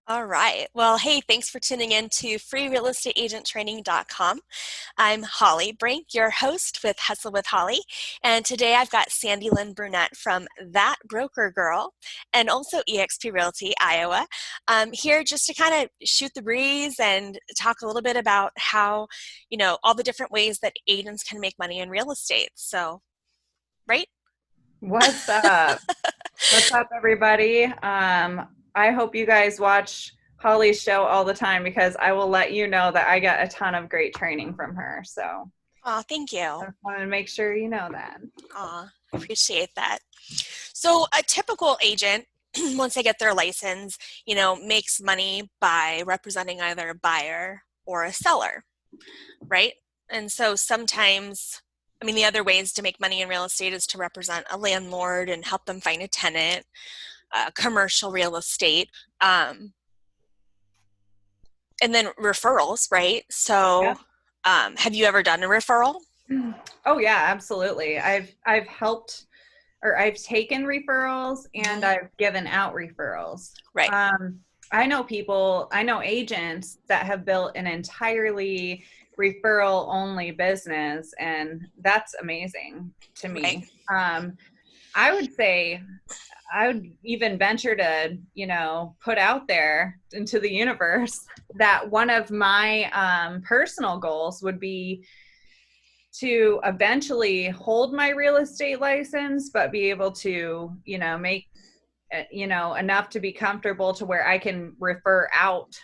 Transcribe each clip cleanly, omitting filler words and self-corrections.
All right. Well, hey, thanks for tuning in to freerealestateagenttraining.com. I'm Holly Brink, your host with Hustle with Holly. And today I've got Sandy Lynn Brunette from That Broker Girl and also eXp Realty, Iowa, here just to kind of shoot the breeze and talk a little bit about how, all the different ways that agents can make money in real estate. So, right? What's up? What's up, everybody? I hope you guys watch Holly's show all the time because I will let you know that I got a ton of great training from her. So Oh, thank I you. want to make sure you know that. Aw, appreciate that. So a typical agent, once they get their license, makes money by representing either a buyer or a seller, right? And so sometimes, the other ways to make money in real estate is to represent a landlord and help them find a tenant, commercial real estate, and then referrals, right? So Yep. have you ever done a referral? Oh yeah, absolutely. I've helped or I've taken referrals and Mhm. I've given out referrals. Right. I know agents that have built an entirely referral only business, and that's amazing to Right. me. I would say I would even venture to, put out there into the universe that one of my personal goals would be to eventually hold my real estate license, but be able to, make, enough to be comfortable to where I can refer out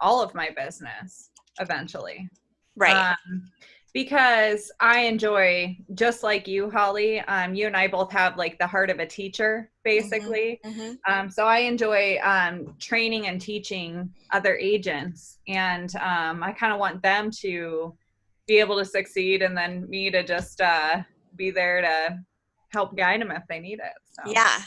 all of my business eventually. Right. Um, because I enjoy, just like you, Holly, you and I both have like the heart of a teacher, Hmm. basically. Hmm. So I enjoy training and teaching other agents, and I kind of want them to be able to succeed, and then me to just be there to help guide them if they need it. So Yeah.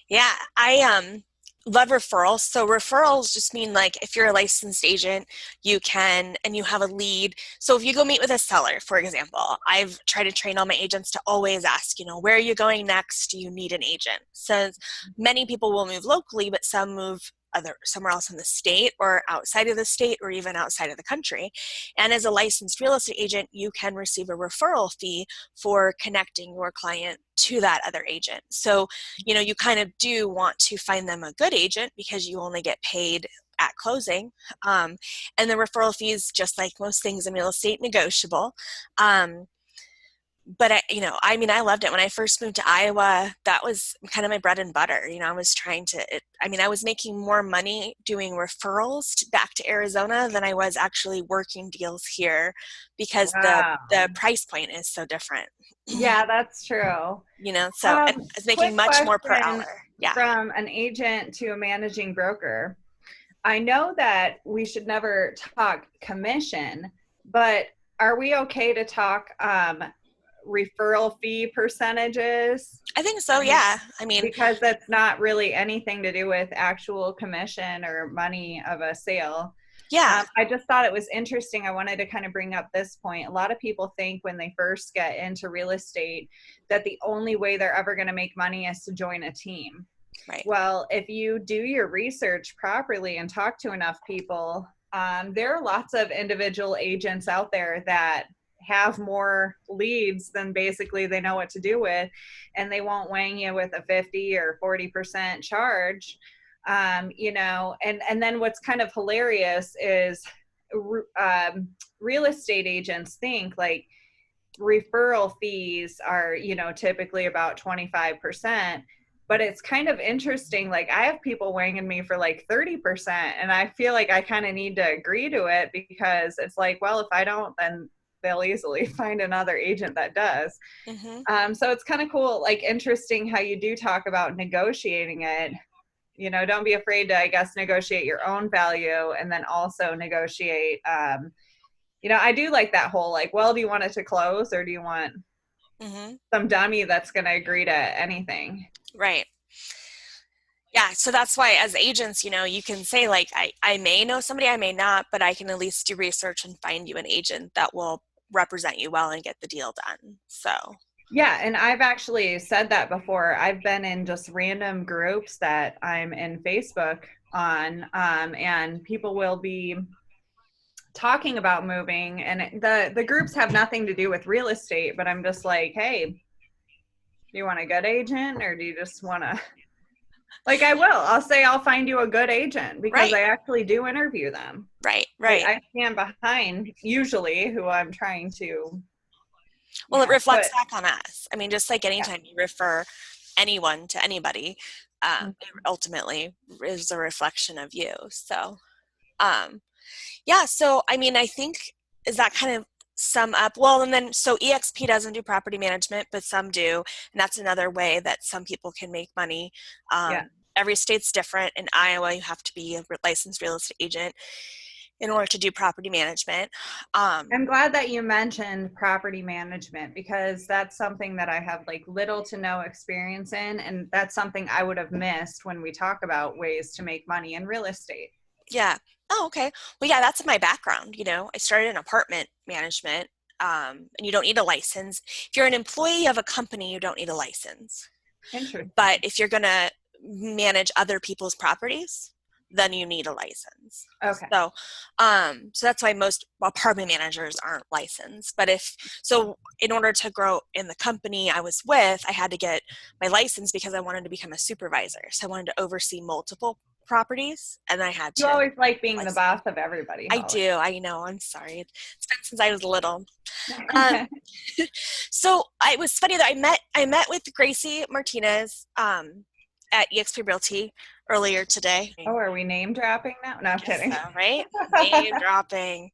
Yeah, I love referrals. So referrals just mean like if you're a licensed agent, you can and you have a lead. So if you go meet with a seller, for example, I've tried to train all my agents to always ask, where are you going next? Do you need an agent? Since many people will move locally, but some move somewhere else in the state or outside of the state or even outside of the country. And as a licensed real estate agent, you can receive a referral fee for connecting your client to that other agent. So you kind of do want to find them a good agent because you only get paid at closing. And the referral fees, just like most things in real estate, negotiable. Um, but I loved it when I first moved to Iowa. That was kind of my bread and butter. I was I was making more money doing referrals back to Arizona than I was actually working deals here because the wow. price point is so different. Yeah, that's true. So and I was making Quick much more per question hour. Yeah. from an agent to a managing broker. I know that we should never talk commission, but are we okay to talk referral fee percentages? I think so, I mean, yeah. because that's not really anything to do with actual commission or money of a sale. Yeah. I just thought it was interesting. I wanted to kind of bring up this point. A lot of people think when they first get into real estate that the only way they're ever going to make money is to join a team. Right. Well, if you do your research properly and talk to enough people, there are lots of individual agents out there that have more leads than basically they know what to do with, and they won't wang you with a 50 or 40% charge. And then what's kind of hilarious is real estate agents think like referral fees are, typically about 25%, but it's kind of interesting. Like I have people wanging me for like 30%, and I feel like I kind of need to agree to it because it's like, well, if I don't, then they'll easily find another agent that does. Hmm. So it's kind of cool, like interesting how you do talk about negotiating it. Don't be afraid to, I guess, negotiate your own value, and then also negotiate. I do like that whole like, well, do you want it to close or do you want Hmm. some dummy that's going to agree to anything? Right. Yeah. So that's why as agents, you can say like, I may know somebody, I may not, but I can at least do research and find you an agent that will represent you well and get the deal done. So, Yeah, and I've actually said that before. I've been in just random groups that I'm in Facebook on, and people will be talking about moving, and the groups have nothing to do with real estate, but I'm just like, hey, do you want a good agent, or do you just want to, like, I'll say I'll find you a good agent, because Right. I actually do interview them. Right. I stand behind usually who I'm trying to, Well, it reflects put. back on us. I mean, just like Yeah. anytime you refer anyone to anybody, it ultimately is a reflection of you. So, um, yeah. So, I mean, I think, is that kind of sum up? Well, and then, so EXP doesn't do property management, but some do. And that's another way that some people can make money. Yeah. Every state's different. In Iowa, you have to be a licensed real estate agent in order to do property management. I'm glad that you mentioned property management, because that's something that I have like little to no experience in. And that's something I would have missed when we talk about ways to make money in real estate. Yeah. Oh, okay. Well, yeah, that's my background. I started in apartment management, and you don't need a license. If you're an employee of a company, you don't need a license. Interesting. But if you're going to manage other people's properties, then you need a license. Okay. So that's why most apartment managers aren't licensed. But in order to grow in the company I was with, I had to get my license because I wanted to become a supervisor. So I wanted to oversee multiple properties, and I had You to. always like being the boss of everybody, I Holly. do. I know. I'm sorry. It's been since I was little. Um, so it was funny that I met with Gracie Martinez at eXp Realty earlier today. Oh, are we name dropping now? No, I'm kidding. So, right? Name dropping.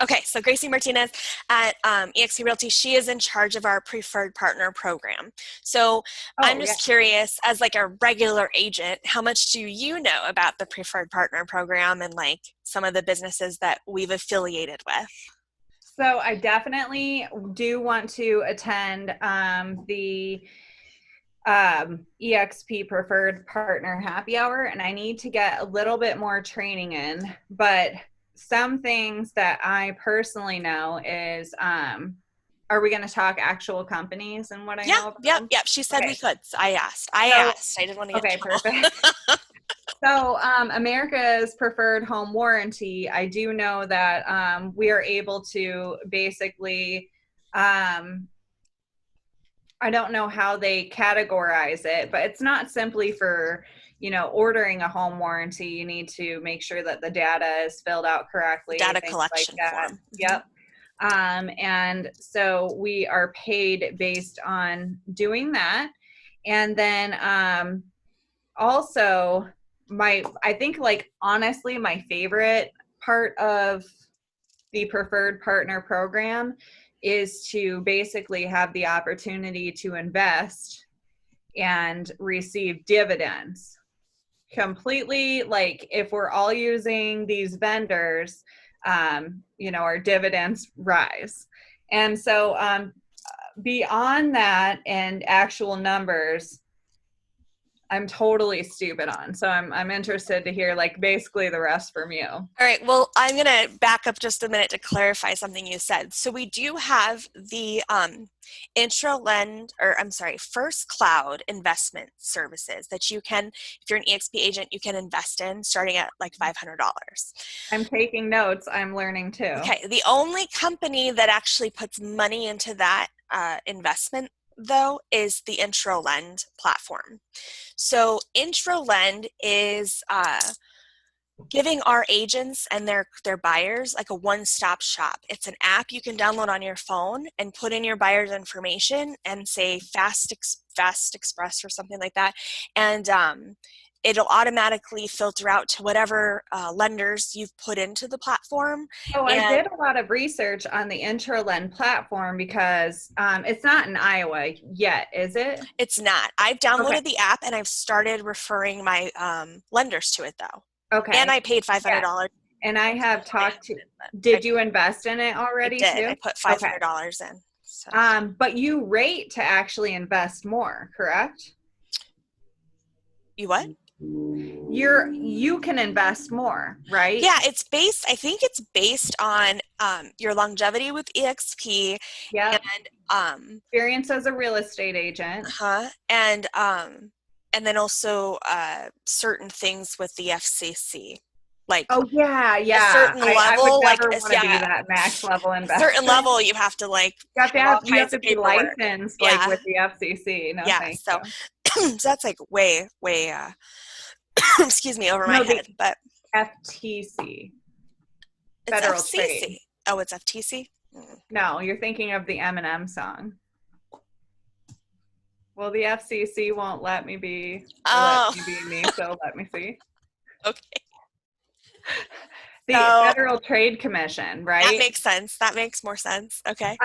Okay, so Gracie Martinez at eXp Realty, she is in charge of our preferred partner program. So I'm just curious, as like a regular agent, how much do you know about the preferred partner program and like some of the businesses that we've affiliated with? So I definitely do want to attend the EXP Preferred Partner Happy Hour, and I need to get a little bit more training in. But some things that I personally know is, are we going to talk actual companies and what I know about them? Yep. She said we could. So I asked. I didn't want to get in trouble. Perfect. So America's Preferred Home Warranty, I do know that we are able to basically, I don't know how they categorize it, but it's not simply for, ordering a home warranty. You need to make sure that the data is filled out correctly. Data collection form. Yep. And so we are paid based on doing that. And then also I think like honestly, my favorite part of the Preferred Partner program is to basically have the opportunity to invest and receive dividends. Completely, like if we're all using these vendors, our dividends rise. And so beyond that and actual numbers, I'm totally stupid on. So I'm interested to hear like basically the rest from you. All right. Well, I'm going to back up just a minute to clarify something you said. So we do have the First Cloud investment services that you can, if you're an EXP agent, you can invest in starting at like $500. I'm taking notes. I'm learning too. Okay. The only company that actually puts money into that investment though is the IntroLend platform. So IntroLend is giving our agents and their buyers like a one-stop shop. It's an app you can download on your phone and put in your buyer's information and say Fast Express or something like that, and it'll automatically filter out to whatever lenders you've put into the platform. Oh, I did a lot of research on the IntroLend platform because it's not in Iowa yet, is it? It's not. I've downloaded the app and I've started referring my lenders to it though. Okay. And I paid $500. Yeah. And I have talked to, did you invest in it already I did. too? I put $500 in. So. But you rate to actually invest more, correct? You what? You can invest more, right? Yeah, I think it's based on your longevity with EXP. Yeah. And experience as a real estate agent. And and then also certain things with the FCC, like Oh yeah, a yeah. certain I would level, never want to be yeah, that max level a certain investor. level you have to like have all You have kinds to of be paperwork. licensed like Yeah, with the FCC. No, yeah. thank So, you. so that's like way excuse me, over my No, the head, but FTC, it's Federal Trade. FCC. Oh, it's FTC. No, you're thinking of the Eminem song. Well, the FCC won't let me be Oh, me, so let me see. okay. The So Federal Trade Commission, that right? makes sense. That makes more sense. Okay.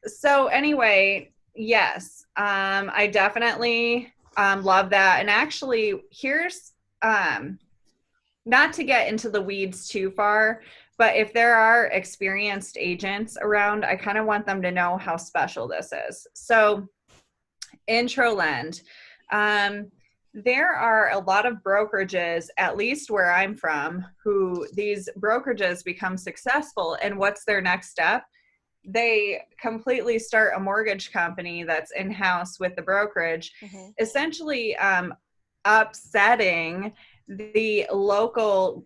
So anyway, yes, I definitely love that. And actually, here's not to get into the weeds too far, but if there are experienced agents around, I kind of want them to know how special this is. So, IntroLend, there are a lot of brokerages, at least where I'm from, who these brokerages become successful. And what's their next step? They completely start a mortgage company that's in-house with the brokerage, essentially upsetting the local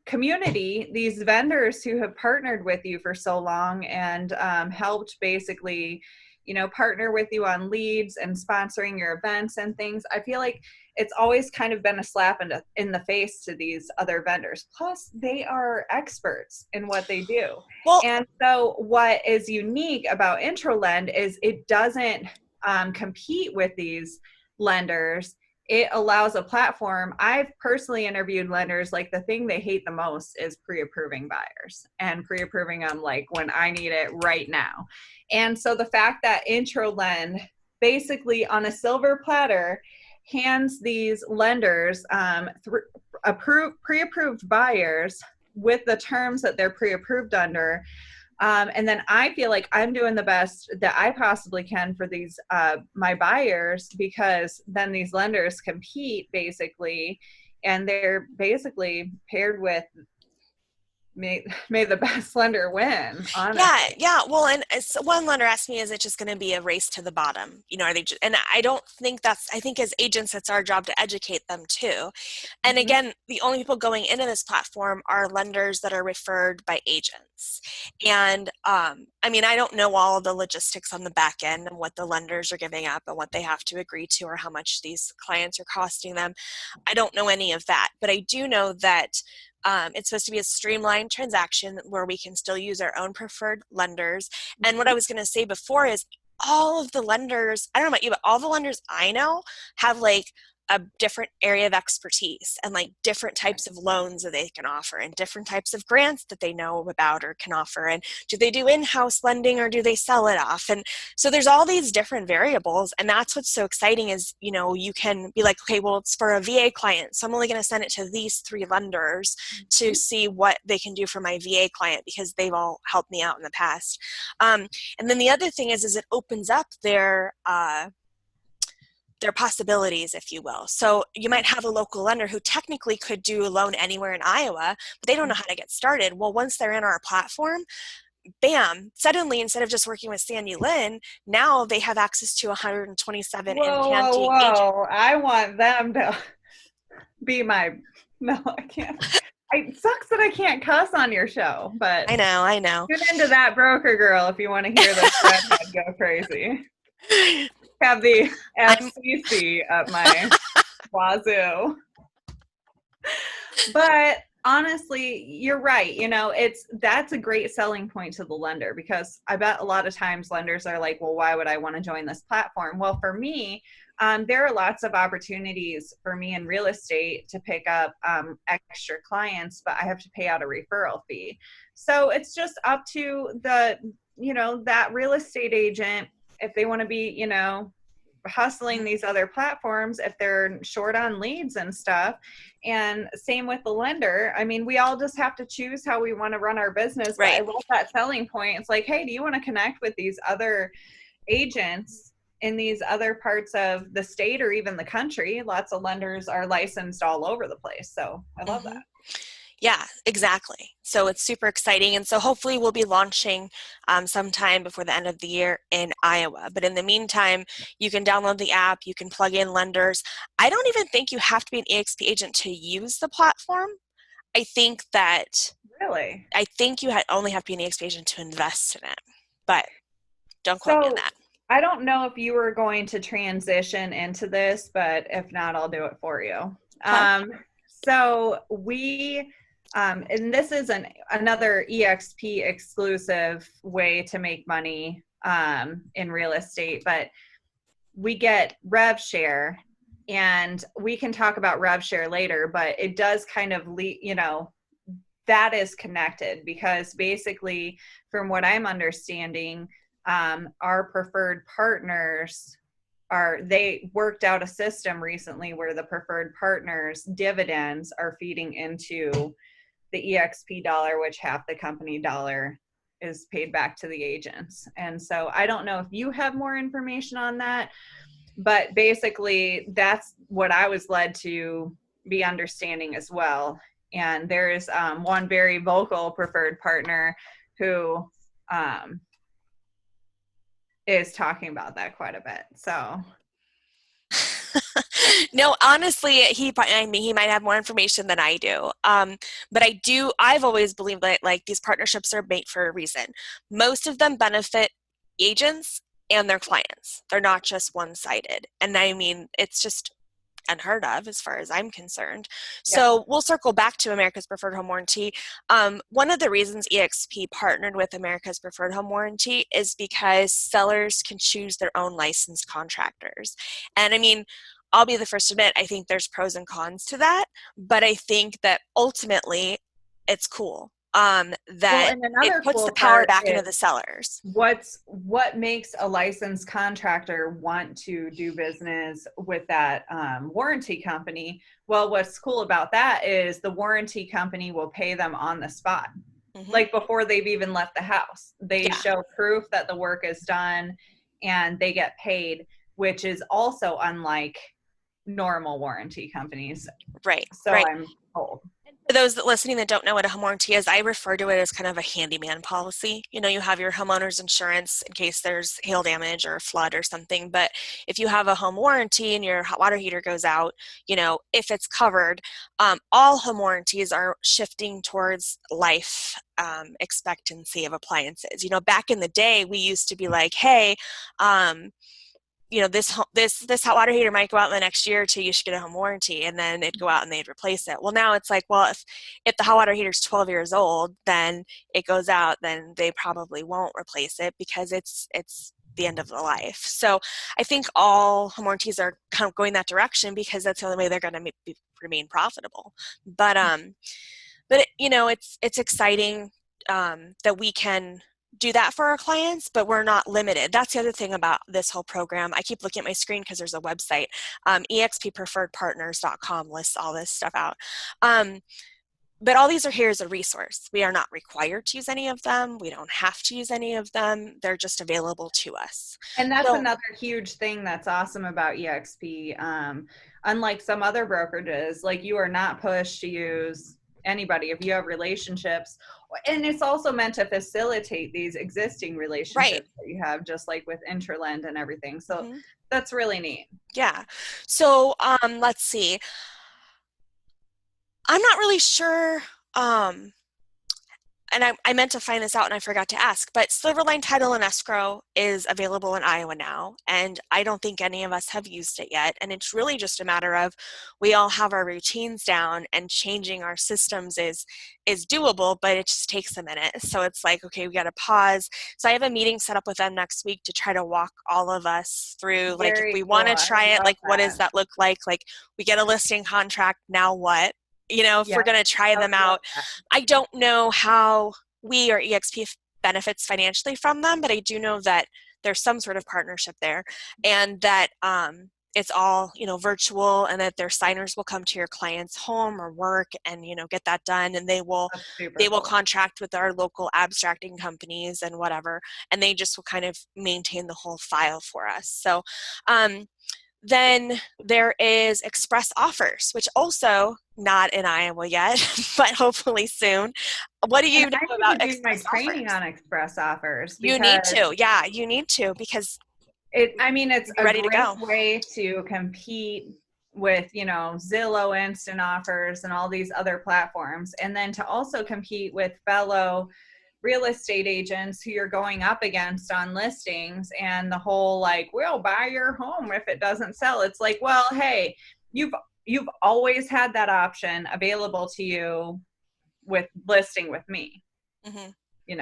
community, these vendors who have partnered with you for so long and helped basically, partner with you on leads and sponsoring your events and things. I feel like it's always kind of been a slap in the face to these other vendors. Plus, they are experts in what they do. Well, And so what is unique about IntroLend is it doesn't compete with these lenders. It allows a platform. I've personally interviewed lenders, like the thing they hate the most is pre-approving buyers and pre-approving them like when I need it right now. And so the fact that IntroLend basically on a silver platter hands these lenders pre-approved buyers with the terms that they're pre-approved under. And then I feel like I'm doing the best that I possibly can for these my buyers, because then these lenders compete basically, and they're basically paired with may the best lender win, honestly. yeah. Well, and so one lender asked me, is it just going to be a race to the bottom? Are they just, and I don't think I think as agents, it's our job to educate them too. And again, the only people going into this platform are lenders that are referred by agents. And I don't know all of the logistics on the back end and what the lenders are giving up and what they have to agree to or how much these clients are costing them. I don't know any of that, but I do know that it's supposed to be a streamlined transaction where we can still use our own preferred lenders. And what I was going to say before is all of the lenders, I don't know about you, but all the lenders I know have like a different area of expertise and like different types of loans that they can offer and different types of grants that they know about or can offer. And do they do in-house lending or do they sell it off? And so there's all these different variables. And that's what's so exciting is, you can be like, okay, well, it's for a VA client, so I'm only going to send it to these 3 lenders to see what they can do for my VA client because they've all helped me out in the past. And then the other thing is it opens up their possibilities, if you will. So you might have a local lender who technically could do a loan anywhere in Iowa, but they don't know how to get started. Well, once they're in our platform, bam, suddenly instead of just working with Sandy Lynn, now they have access to 127 in Canty agents. I want them to be no, I can't. It sucks that I can't cuss on your show, but I know. Tune into that broker girl if you want to hear this redhead go crazy. Have the FCC up my wazoo. But honestly, you're right. That's a great selling point to the lender, because I bet a lot of times lenders are like, well, why would I want to join this platform? Well, for me, there are lots of opportunities for me in real estate to pick up extra clients, but I have to pay out a referral fee. So it's just up to that real estate agent if they want to be, hustling these other platforms if they're short on leads and stuff. And same with the lender. We all just have to choose how we want to run our business. Right. But I love that selling point. It's like, hey, do you want to connect with these other agents in these other parts of the state or even the country? Lots of lenders are licensed all over the place. So I love that. Yeah, exactly. So it's super exciting. And so hopefully we'll be launching sometime before the end of the year in Iowa. But in the meantime, you can download the app, you can plug in lenders. I don't even think you have to be an EXP agent to use the platform. I think that Really? you only have to be an EXP agent to invest in it. But don't quote me on So that. I don't know if you were going to transition into this, but if not, I'll do it for you. Okay. So we, and this is another EXP exclusive way to make money in real estate, but we get rev share, and we can talk about rev share later, but it does kind of that is connected, because basically, from what I'm understanding, our preferred partners they worked out a system recently where the preferred partners dividends are feeding into the EXP dollar, which half the company dollar is paid back to the agents. And so I don't know if you have more information on that, but basically that's what I was led to be understanding as well. And there's one very vocal preferred partner who is talking about that quite a bit. So No, honestly, he might have more information than I do. But I've always believed that like these partnerships are made for a reason. Most of them benefit agents and their clients. They're not just one-sided. And I mean, it's just unheard of as far as I'm concerned. yeah. So we'll circle back to America's Preferred Home Warranty. One of the reasons EXP partnered with America's Preferred Home Warranty is because sellers can choose their own licensed contractors. And I mean, I'll be the first to admit, I think there's pros and cons to that, but I think that ultimately it's cool Well, that and it another puts the cool power part back into is the sellers. what makes a licensed contractor want to do business with that warranty company. Well, what's cool about that is the warranty company will pay them on the spot, Hmm. like before they've even left the house. They Yeah, show proof that the work is done and they get paid, which is also unlike normal warranty companies. right, So right. I'm told. For those that listening that don't know what a home warranty is, I refer to it as kind of a handyman policy. You know, you have your homeowner's insurance in case there's hail damage or a flood or something. But if you have a home warranty and your hot water heater goes out, you know, if it's covered, all home warranties are shifting towards life expectancy of appliances. You know, back in the day, we used to be like, hey, you know, this hot water heater might go out in the next year or two, you should get a home warranty, and then it'd go out and they'd replace it. Well, now it's like, well, if the hot water heater is 12 years old, then it goes out, then they probably won't replace it because it's the end of the life. So I think all home warranties are kind of going that direction because that's the only way they're going to remain profitable. But you know, it's exciting that we can do that for our clients, but we're not limited. That's the other thing about this whole program. I keep looking at my screen because there's a website, exppreferredpartners.com lists all this stuff out. But all these are here as a resource. We are not required to use any of them. We don't have to use any of them. They're just available to us. And that's So, another huge thing that's awesome about EXP. Unlike some other brokerages, like you are not pushed to use anybody if you have relationships. And it's also meant to facilitate these existing right. relationships that you have, just like with Interland and everything. So Mm-hmm. that's really neat. Yeah. So let's see. I'm not really sure. Um, and I meant to find this out and I forgot to ask, but Silverline Title and Escrow is available in Iowa now, and I don't think any of us have used it yet. And it's really just a matter of we all have our routines down, and changing our systems is doable, but it just takes a minute. So it's like, okay, we got to pause. So I have a meeting set up with them next week to try to walk all of us through, like if Very we cool. want to I try it, love like what does that. that look like? Like we get a listing contract, now what? You know, if Yeah, we're going to try I them would love out. that. I don't know how we or EXP benefits financially from them, but I do know that there's some sort of partnership there, and that it's all, you know, virtual, and that their signers will come to your client's home or work and, you know, get that done, and That's they super will cool. contract with our local abstracting companies and whatever, and they just will kind of maintain the whole file for us. So um, Then there is express offers, which also not in Iowa yet, but hopefully soon. What do you And know I need about to do my express training offers? on express offers You need because to. Yeah, you need to because it's you're a ready to great go. way to compete with, Zillow instant offers and all these other platforms. And then to also compete with fellow real estate agents who you're going up against on listings, and the whole like, we'll buy your home if it doesn't sell. It's like, well, hey, you've always had that option available to you with listing with me. Hmm. It's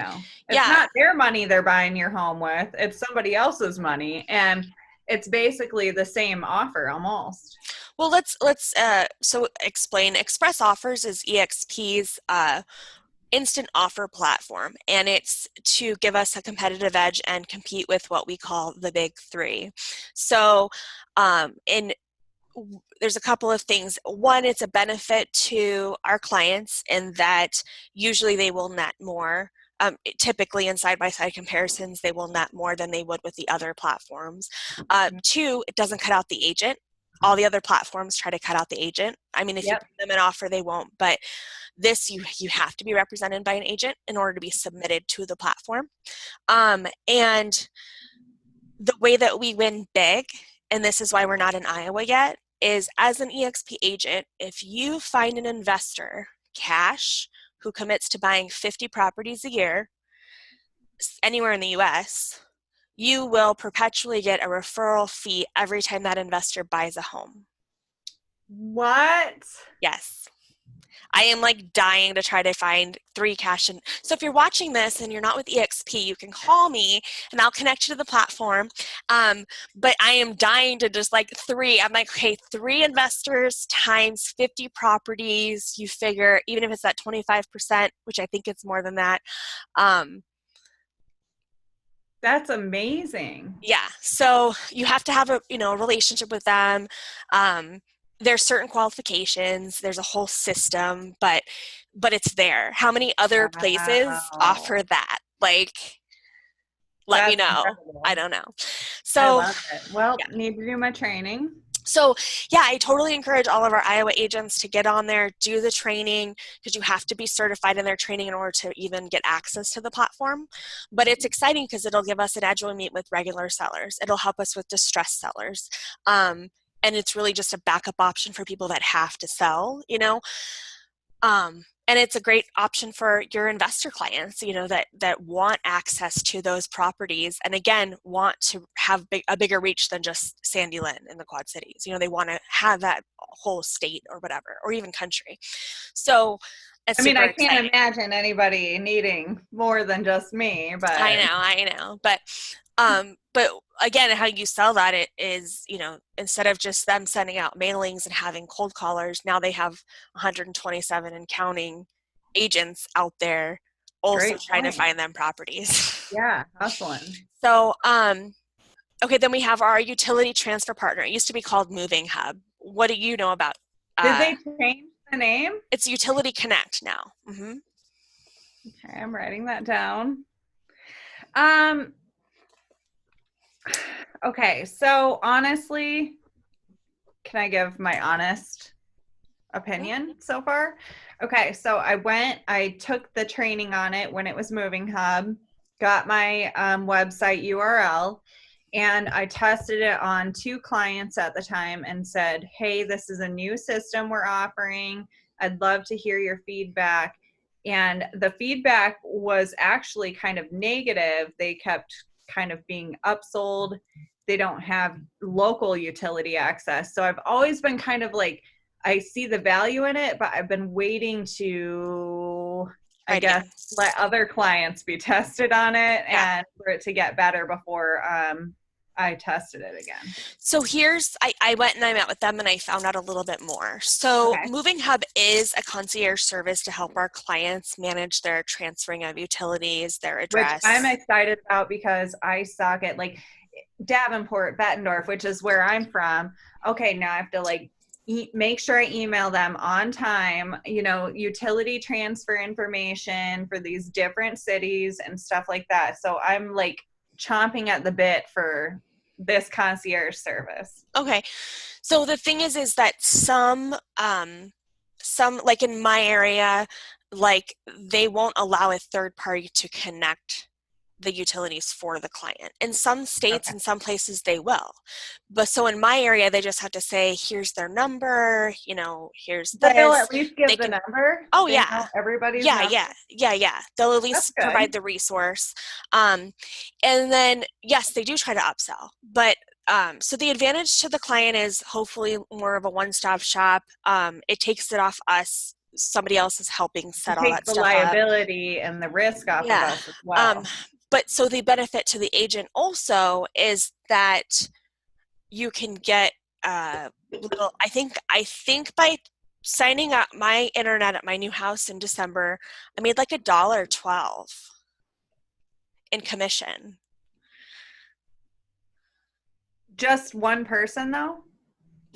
Yeah. not their money they're buying your home with, it's somebody else's money, and it's basically the same offer almost. Well, let's so explain. Express Offers is EXP's instant offer platform, and it's to give us a competitive edge and compete with what we call the big three. So, in there's a couple of things. One, it's a benefit to our clients in that usually they will net more. Typically in side-by-side comparisons, they will net more than they would with the other platforms. Two, it doesn't cut out the agent. All the other platforms try to cut out the agent. I mean, if you Yep. put them an offer, they won't. But this, you have to be represented by an agent in order to be submitted to the platform. And the way that we win big, and this is why we're not in Iowa yet, is as an EXP agent, if you find an investor, cash, who commits to buying 50 properties a year anywhere in the US, you will perpetually get a referral fee every time that investor buys a home. What? Yes. I am like dying to try to find 3 cash. And so if you're watching this and you're not with EXP, you can call me and I'll connect you to the platform. But I am dying to just like 3. I'm like, okay, 3 investors times 50 properties. You figure, even if it's at 25%, which I think it's more than that. That's amazing. Yeah. So you have to have a relationship with them. There's certain qualifications, there's a whole system, but it's there. How many other places Wow. offer that? Like, let me That's know. I incredible. don't know. I So love it. Well, yeah. need to do my training. So yeah, I totally encourage all of our Iowa agents to get on there, do the training, because you have to be certified in their training in order to even get access to the platform. But it's exciting because it'll give us an edge when we meet with regular sellers. It'll help us with distressed sellers. And it's really just a backup option for people that have to sell. And it's a great option for your investor clients, that want access to those properties, and again, want to have a bigger reach than just Sandy Lynn in the Quad Cities. They want to have that whole state or whatever, or even country. So it's I mean, super I can't exciting. imagine anybody needing more than just me, I but know, I know. But again, how you sell that it is, instead of just them sending out mailings and having cold callers, now they have 127 and counting agents out there also great trying to point. find them properties. Yeah, hustling. So, okay, then we have our utility transfer partner. It used to be called Moving Hub. What do you know about? Did they change the name? It's Utility Connect now. Mm-hmm. Okay, I'm writing that down. Um, okay, so honestly, can I give my honest opinion so far? Okay, so I took the training on it when it was Moving Hub, got my website URL, and I tested it on 2 clients at the time and said, hey, this is a new system we're offering. I'd love to hear your feedback. And the feedback was actually kind of negative. They kept kind of being upsold. They don't have local utility access. So I've always been kind of like, I see the value in it, but I've been waiting to, I Right guess, again. let other clients be tested on it Yeah. and for it to get better before I tested it again. So I went and I met with them and I found out a little bit more. So Okay. Moving Hub is a concierge service to help our clients manage their transferring of utilities, their Which I'm address. excited about because I suck at like Davenport, Bettendorf, which is where I'm from. Okay, now I have to like make sure I email them on time, utility transfer information for these different cities and stuff like that. So I'm like chomping at the bit for this concierge service. Okay. So the thing is that some like in my area, like they won't allow a third party to connect the utilities for the client. In some states Okay. and some places they will. But so in my area, they just have to say, here's their number, here's But they'll at this. least give They the can, number. oh They yeah. know everybody's Yeah, number. yeah, yeah, yeah. They'll at That's least good. provide the resource. And then, yes, they do try to upsell. But so the advantage to the client is hopefully more of a one-stop shop. It takes it off us. Somebody else is helping It set all takes that the stuff up. liability and the risk off of Yeah. us as well. But so the benefit to the agent also is that you can get I think by signing up my internet at my new house in December, I made like $1.12 in commission. Just one person though?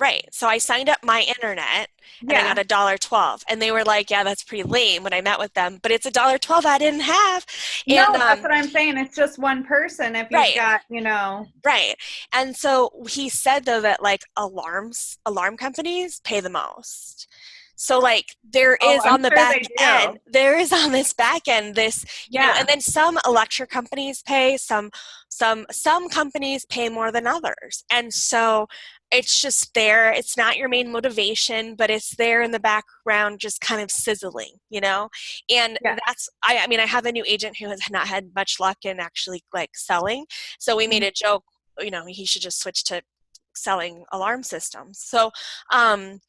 Right. So I signed up my internet and I got Yeah. $1.12. And they were like, yeah, that's pretty lame when I met with them, but it's $1.12 I didn't have. No, And that's what I'm saying. It's just one person if you've right. got, Right. And so he said though that like alarm companies pay the most. So like there oh, is I'm on the sure back they do. end, there is on this back end this, Yeah. and then some electric companies pay, some companies pay more than others. And so it's just there. It's not your main motivation, but it's there in the background just kind of sizzling, And Yeah. I mean, I have a new agent who has not had much luck in actually like selling. So we made a joke, he should just switch to selling alarm systems. So, and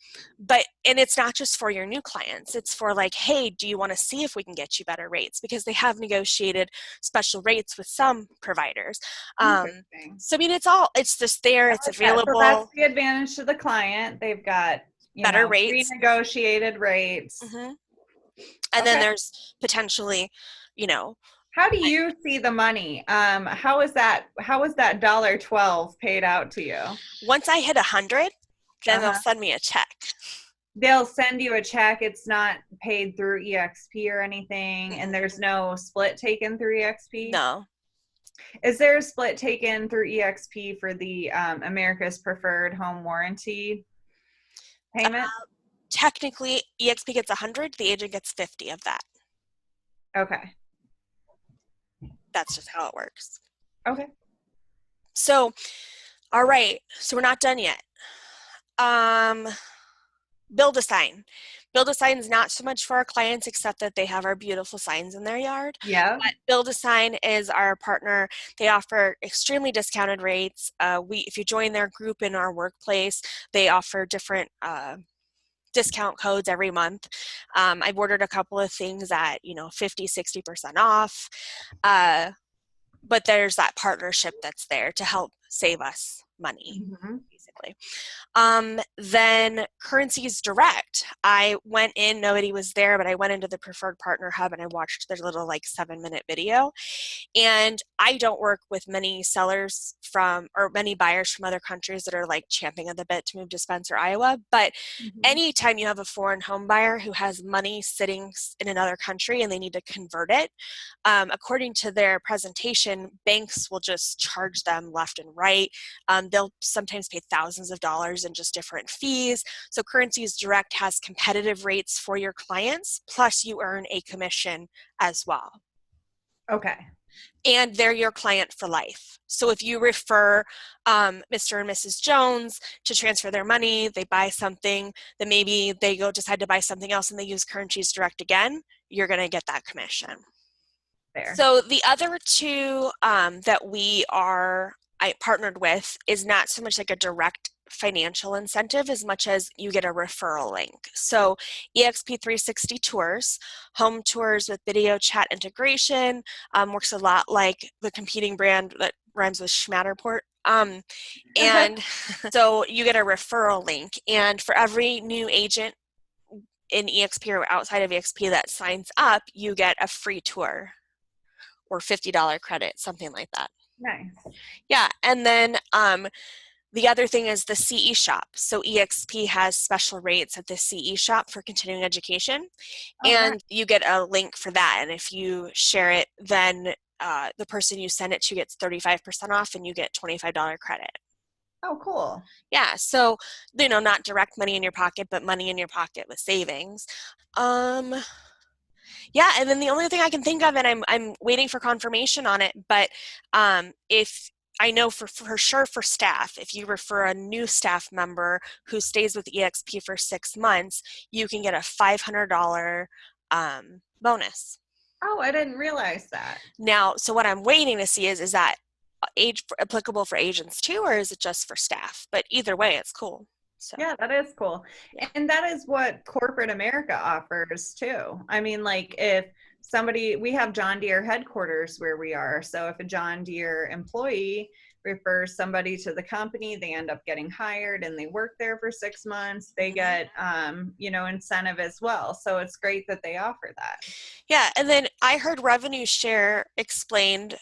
it's not just for your new clients. It's for like, hey, do you want to see if we can get you better rates? Because they have negotiated special rates with some providers. Interesting. So, I mean, it's just there. It's So that's available. the advantage to the client. They've got, Better rates. pre-negotiated rates. Mm-hmm. And then there's potentially, How do you see the money? How is that $1.12 paid out to you? once I hit 100, then they'll send me a check. They'll send you a check. It's not paid through EXP or anything, and there's no split taken through EXP? No. Is there a split taken through EXP for the America's Preferred Home Warranty payment? Technically, EXP gets 100, the agent gets 50 of that. Okay. That's just how it works. Okay. So, all right. So we're not done yet. Build a sign. Build a sign is not so much for our clients, except that they have our beautiful signs in their yard. Yeah. But Build a Sign is our partner. They offer extremely discounted rates. If you join their group in our workplace, they offer different discount codes every month. I've ordered a couple of things at 50, 60% off. But there's that partnership that's there to help save us money, basically. Then Currencies Direct. I went in, nobody was there, but I went into the Preferred Partner Hub and I watched their little like 7-minute video. And I don't work with many sellers or many buyers from other countries that are like champing at the bit to move to Spencer, Iowa. But anytime you have a foreign home buyer who has money sitting in another country and they need to convert it, according to their presentation, banks will just charge them left and right. They'll sometimes pay thousands of dollars in just different fees. So Currencies Direct has competitive rates for your clients, plus you earn a commission as well. Okay. And they're your client for life. So if you refer Mr. and Mrs. Jones to transfer their money, they buy something, then maybe they decide to buy something else and they use Currencies Direct again, you're going to get that commission. There. So the other two that I partnered with is not so much like a direct financial incentive as much as you get a referral link. So EXP360 Tours, home tours with video chat integration, works a lot like the competing brand that rhymes with Schmatterport. And so you get a referral link, and for every new agent in EXP or outside of EXP that signs up, you get a free tour or $50 credit, something like that. Nice. Yeah, and then the other thing is the CE shop. So EXP has special rates at the CE shop for continuing education, and you get a link for that. And if you share it, then the person you send it to gets 35% off and you get $25 credit. Oh, cool. Yeah, so, not direct money in your pocket, but money in your pocket with savings. Um, yeah, and then the only thing I can think of, and I'm waiting for confirmation on it, but if I know for sure for staff, if you refer a new staff member who stays with EXP for 6 months, you can get a $500 bonus. Oh, I didn't realize that. Now, so what I'm waiting to see is that age applicable for agents too, or is it just for staff? But either way, it's cool. So Yeah, that is cool. And that is what corporate America offers too. I mean, like if we have John Deere headquarters where we are. So if a John Deere employee refers somebody to the company, they end up getting hired and they work there for 6 months. They get, incentive as well. So it's great that they offer that. yeah, and then I heard revenue share explained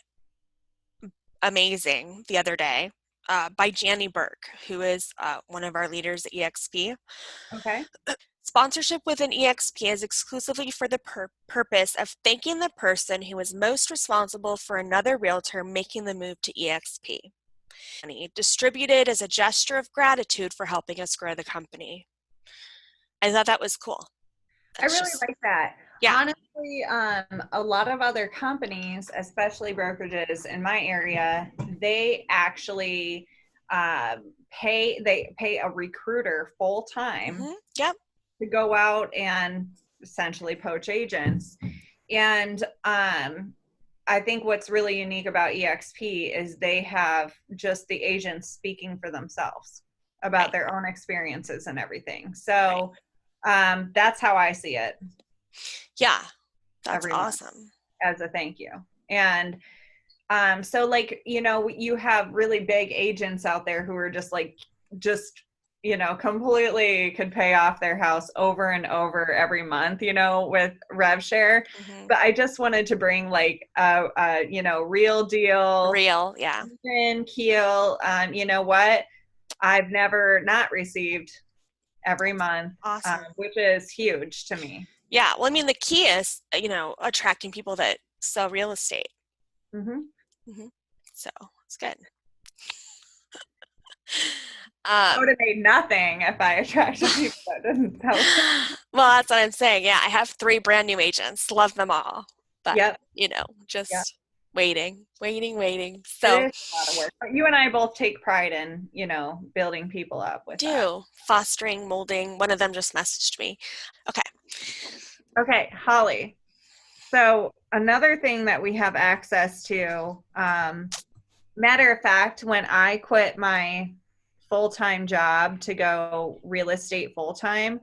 amazing the other day by Janny Burke, who is one of our leaders at EXP. Okay. Sponsorship within EXP is exclusively for the purpose of thanking the person who is most responsible for another realtor making the move to EXP. Distributed as a gesture of gratitude for helping us grow the company. I thought that was cool. I really like that. Yeah. Honestly, a lot of other companies, especially brokerages in my area, they actually pay a recruiter full time Yep. to go out and essentially poach agents. And I think what's really unique about EXP is they have just the agents speaking for themselves about their own experiences and everything. So that's how I see it. Yeah, that's awesome. As a thank you. And so like, you have really big agents out there who are just completely could pay off their house over and over every month, with rev share. But I just wanted to bring like real deal, yeah, keel. You know what? I've never not received every month, awesome. Which is huge to me. Yeah, well, I mean, the key is, attracting people that sell real estate. So it's good. I would have made nothing if I attracted people that didn't sell. Well, that's what I'm saying. Yeah, I have 3 brand new agents. Love them all. But, just waiting. So it is a lot of work. But you and I both take pride in, building people up with that. Fostering, molding. One of them just messaged me. Okay, Holly. So another thing that we have access to, matter of fact, when I quit my full-time job to go real estate full-time,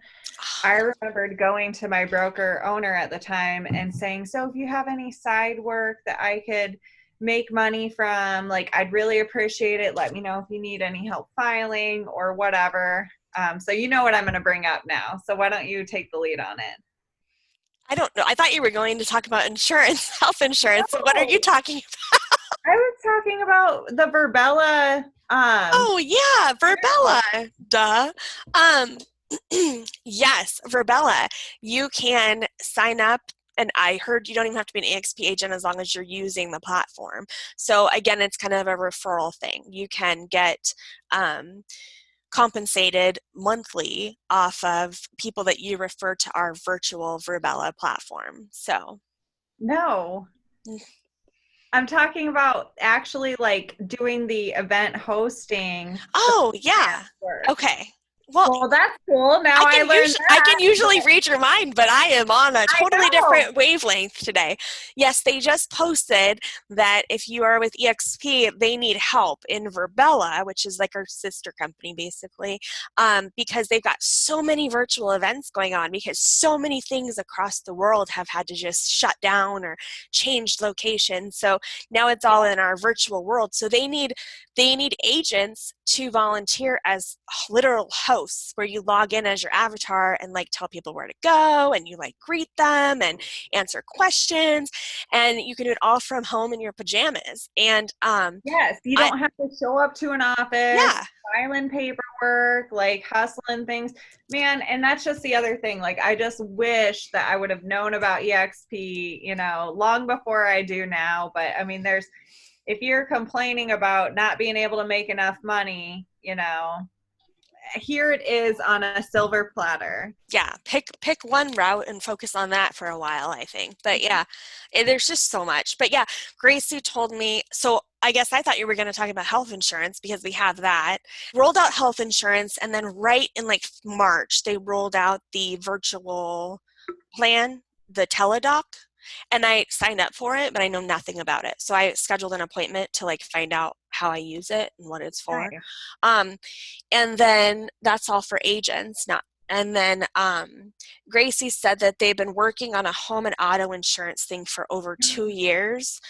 I remembered going to my broker owner at the time and saying, so if you have any side work that I could make money from, like, I'd really appreciate it. Let me know if you need any help filing or whatever. So you know what I'm going to bring up now. So why don't you take the lead on it? I don't know. I thought you were going to talk about insurance, health insurance. No. What are you talking about? I was talking about the Virbela. Oh yeah, Virbela. Duh. Yes, Virbela. You can sign up, and I heard you don't even have to be an EXP agent as long as you're using the platform. So again, it's kind of a referral thing. You can get compensated monthly off of people that you refer to our virtual Virbela platform. So no, I'm talking about actually like doing the event hosting. Oh yeah. Okay. Well, that's cool. Now I can usually read your mind, but I am on a totally different wavelength today. Yes, they just posted that if you are with EXP, they need help in Virbela, which is like our sister company basically, because they've got so many virtual events going on because so many things across the world have had to just shut down or change location. So now it's all in our virtual world. So they need agents to volunteer as literal hosts posts where you log in as your avatar and like tell people where to go, and you like greet them and answer questions, and you can do it all from home in your pajamas. And Yes, you I don't have to show up to an office, yeah, filing paperwork, like hustling things. Man, and that's just the other thing. Like, I just wish that I would have known about EXP, long before I do now. But I mean, if you're complaining about not being able to make enough money, here it is on a silver platter. yeah, pick one route and focus on that for a while, I think. But yeah, there's just so much. But yeah, Gracie told me, so I guess I thought you were going to talk about health insurance because we have that. Rolled out health insurance, and then right in like March, they rolled out the virtual plan, the Teledoc. And I signed up for it, but I know nothing about it. So I scheduled an appointment to like find out how I use it and what it's for. Nice. And then that's all for agents, not. And then Gracie said that they've been working on a home and auto insurance thing for over 2 years,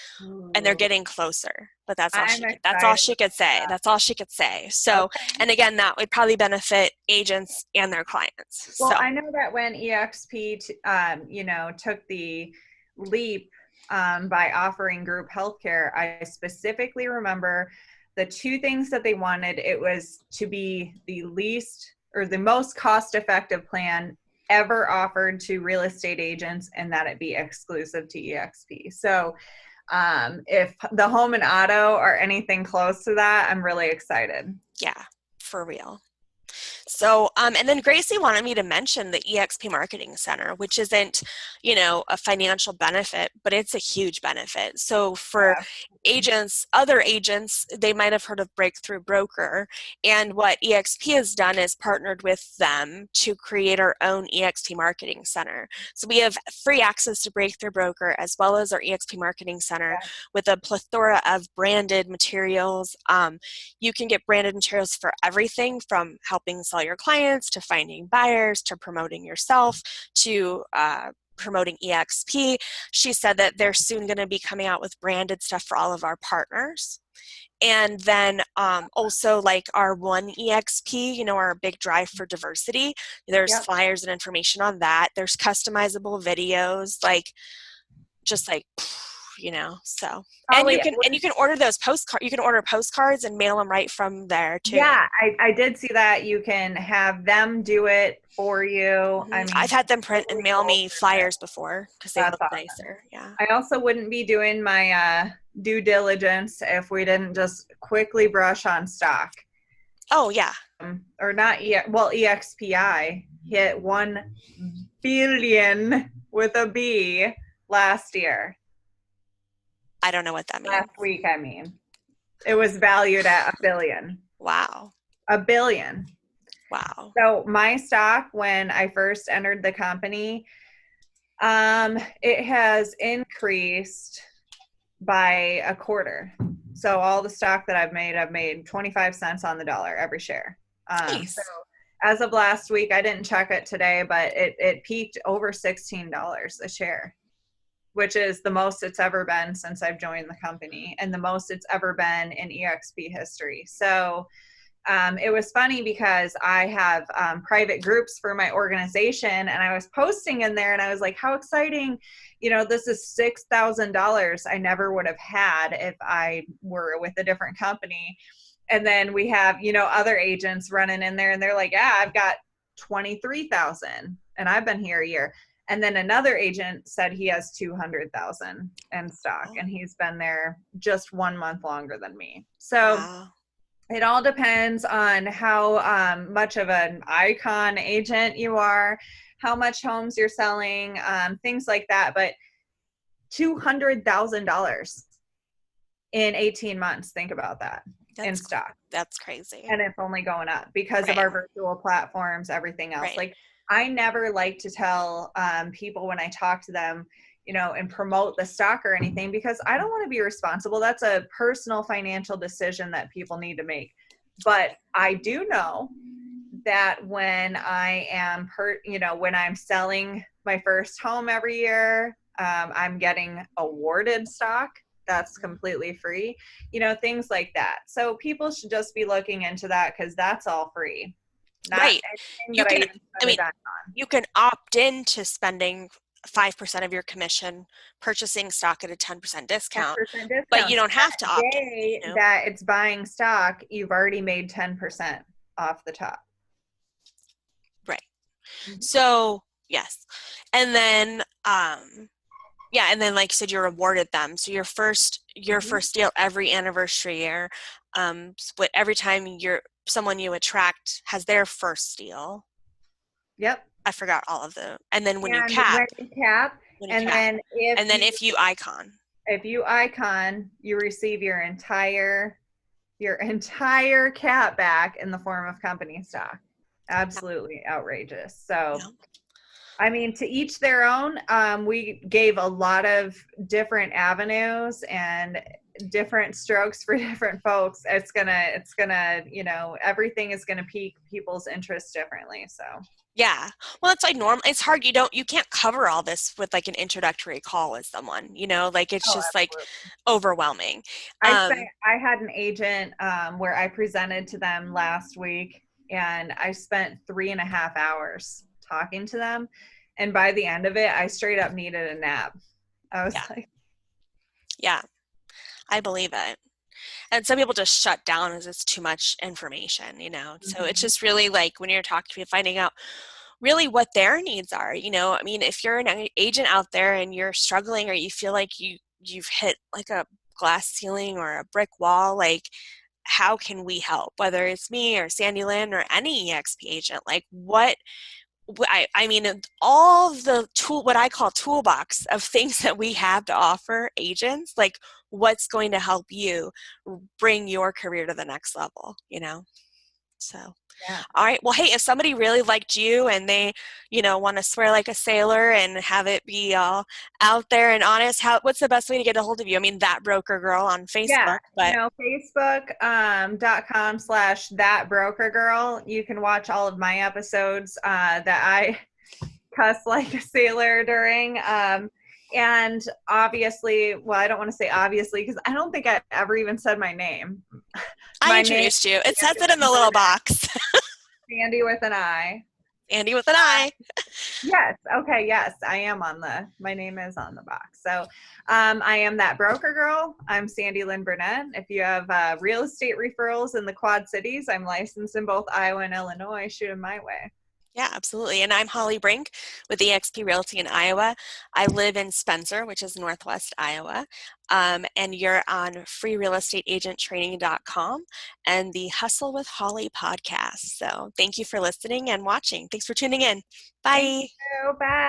and they're Ooh, getting closer. But that's all I'm that's all excited she could about say. that. That's all she could say. So, Okay. and again, that would probably benefit agents and their clients. Well, So, I know that when EXP, took the leap by offering group healthcare, I specifically remember the two things that they wanted. It was to be the least or the most cost-effective plan ever offered to real estate agents, and that it be exclusive to EXP. So if the home and auto are anything close to that, I'm really excited. yeah, for real. So, and then Gracie wanted me to mention the EXP Marketing Center, which isn't, a financial benefit, but it's a huge benefit. So for agents, other agents, they might have heard of Breakthrough Broker. And what EXP has done is partnered with them to create our own EXP Marketing Center. So we have free access to Breakthrough Broker as well as our EXP Marketing Center with a plethora of branded materials. You can get branded materials for everything from helping sell your clients to finding buyers to promoting yourself to promoting EXP. She said that they're soon going to be coming out with branded stuff for all of our partners. And then also like our One EXP, our big drive for diversity, there's Yep. flyers and information on that. There's customizable videos, just like so. And Probably. you can order those postcards. You can order postcards and mail them right from there too. Yeah, I did see that. You can have them do it for you. I mean, I've had them print and totally mail cool me for that. flyers before because they That's look awesome. nicer. Yeah. I also wouldn't be doing my due diligence if we didn't just quickly brush on stock. Oh yeah. Or not EXPI hit 1 billion with a B last year. I don't know what that means. Last week, I mean. It was valued at $1 billion. Wow. $1 billion. Wow. So my stock, when I first entered the company, it has increased by a quarter. So all the stock that I've made 25 cents on the dollar every share. Nice. So as of last week, I didn't check it today, but it peaked over $16 a share, which is the most it's ever been since I've joined the company and the most it's ever been in EXP history. So it was funny because I have private groups for my organization, and I was posting in there and I was like, how exciting, this is $6,000 I never would have had if I were with a different company. And then we have, other agents running in there and they're like, yeah, I've got 23,000 and I've been here a year. And then another agent said he has 200,000 in stock and he's been there just 1 month longer than me. So wow. It all depends on how much of an icon agent you are, how much homes you're selling, things like that. But $200,000 in 18 months, think about that, in stock. That's crazy. And it's only going up because of our virtual platforms, everything else. Right. Like, I never like to tell people when I talk to them, and promote the stock or anything, because I don't want to be responsible. That's a personal financial decision that people need to make. But I do know that when I am when I'm selling my first home every year, I'm getting awarded stock that's completely free, things like that. So people should just be looking into that because that's all free. not Right. anything You that I can, even I spend a mean, dime. you can opt in to spending 5% of your commission purchasing stock at a 10% discount, 10% but you discount. So don't have to that opt in, day you know? that it's buying stock, you've already made 10% off the top. Right. Mhm. So, yes. And then, yeah, and then like you said, you rewarded them. So your Mhm. first deal every anniversary year, split every time someone you attract has their first deal. Yep. I forgot all of them. And then And when you and cap, then and then if you icon. if you icon, you receive your entire cap back in the form of company stock. Absolutely outrageous. So Yeah. I mean, to each their own. We gave a lot of different avenues and different strokes for different folks. It's gonna, everything is gonna pique people's interest differently. So Yeah. Well, it's like normal. It's hard. You can't cover all this with like an introductory call with someone, like it's oh, just like absolutely. overwhelming. I had an agent where I presented to them last week, and I spent 3.5 hours talking to them, and by the end of it, I straight up needed a nap. I was Yeah. like, Yeah. I believe it. And some people just shut down as it's too much information, So it's mhm. just really like when you're talking to people, finding out really what their needs are. I mean, if you're an agent out there and you're struggling or you feel like you've hit like a glass ceiling or a brick wall, like how can we help? Whether it's me or Sandy Lynn or any EXP agent, like I mean, all the what I call toolbox of things that we have to offer agents, like what's going to help you bring your career to the next level. So, Yeah. all right. Well, hey, if somebody really liked you and they, want to swear like a sailor and have it be all out there and honest, what's the best way to get a hold of you? I mean, That Broker Girl on Yeah, Facebook, but Facebook.com/, that broker girl. You can watch all of my episodes that I cuss like a sailor during. And obviously, well, I don't want to say obviously because I don't think I ever even said my name. I My name introduced you. It is says it in the little box. Sandy with an I. Andy with an I. Yes. Okay. Yes, I am my name is on the box. So I am That Broker Girl. I'm Sandy Lynn Burnett. If you have real estate referrals in the Quad Cities, I'm licensed in both Iowa and Illinois. Shoot them my way. Yeah, absolutely. And I'm Holly Brink with eXp Realty in Iowa. I live in Spencer, which is Northwest Iowa. And you're on freerealestateagenttraining.com and the Hustle with Holly podcast. So thank you for listening and watching. Thanks for tuning in. Thank Bye. you. Bye.